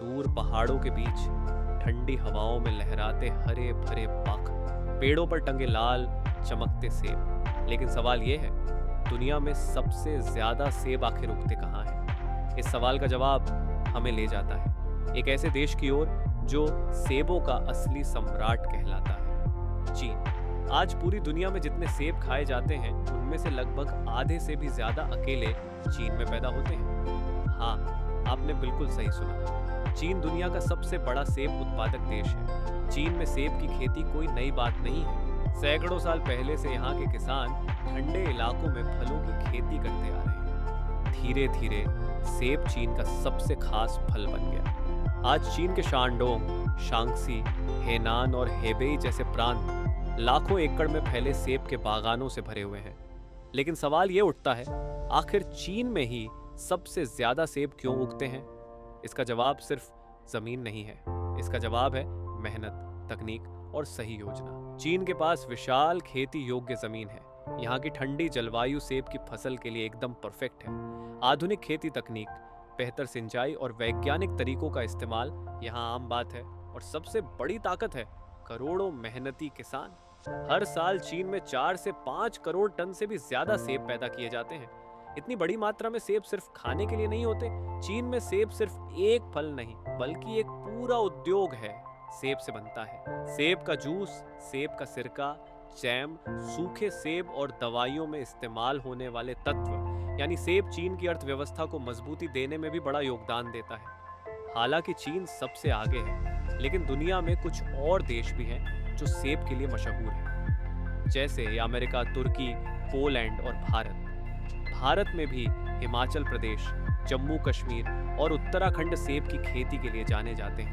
दूर पहाड़ों के बीच ठंडी हवाओं में लहराते हरे भरे बाग, पेड़ों पर टंगे लाल चमकते सेब। लेकिन सवाल ये है, दुनिया में सबसे ज्यादा सेब आखिर उगते कहाँ हैं? इस सवाल का जवाब हमें ले जाता है एक ऐसे देश की ओर जो सेबों का असली सम्राट कहलाता है, चीन। आज पूरी दुनिया में जितने सेब खाए जाते हैं उनमें से लगभग आधे से भी ज्यादा अकेले चीन में पैदा होते हैं। हाँ, आपने बिल्कुल सही सुना। चीन दुनिया का सबसे बड़ा सेब उत्पादक देश है। चीन में सेब की खेती कोई नई बात नहीं है। सैकड़ों साल पहले से यहाँ के किसान ठंडे इलाकों में फलों की खेती करते आ रहे हैं। धीरे धीरे सेब चीन का सबसे खास फल बन गया। आज चीन के शानडोंग, शांक्सी, हेनान और हेबेई जैसे प्रांत लाखों एकड़ में फैले सेब के बागानों से भरे हुए हैं। लेकिन सवाल ये उठता है, आखिर चीन में ही सबसे ज्यादा सेब क्यों उगते हैं? इसका जवाब सिर्फ जमीन नहीं है, इसका जवाब है मेहनत, तकनीक और सही योजना। चीन के पास विशाल खेती योग्य जमीन है। यहाँ की ठंडी जलवायु सेब की फसल के लिए एकदम परफेक्ट है। आधुनिक खेती तकनीक, बेहतर सिंचाई और वैज्ञानिक तरीकों का इस्तेमाल यहाँ आम बात है। और सबसे बड़ी ताकत है करोड़ों मेहनती किसान। हर साल चीन में 4 से 5 करोड़ टन से भी ज्यादा सेब पैदा किए जाते हैं। इतनी बड़ी मात्रा में सेब सिर्फ खाने के लिए नहीं होते। चीन में सेब सिर्फ एक फल नहीं बल्कि एक पूरा उद्योग है। सेब से बनता है सेब का जूस, सेब का सिरका, जैम, सूखे सेब और दवाइयों में इस्तेमाल होने वाले तत्व, यानी सेब चीन की अर्थव्यवस्था को मजबूती देने में भी बड़ा योगदान देता है। हालांकि चीन सबसे आगे है, लेकिन दुनिया में कुछ और देश भी हैं जो सेब के लिए मशहूर हैं, जैसे अमेरिका, तुर्की, पोलैंड और भारत। भारत में भी हिमाचल प्रदेश, जम्मू कश्मीर और उत्तराखंड सेब की खेती के लिए जाने जाते हैं।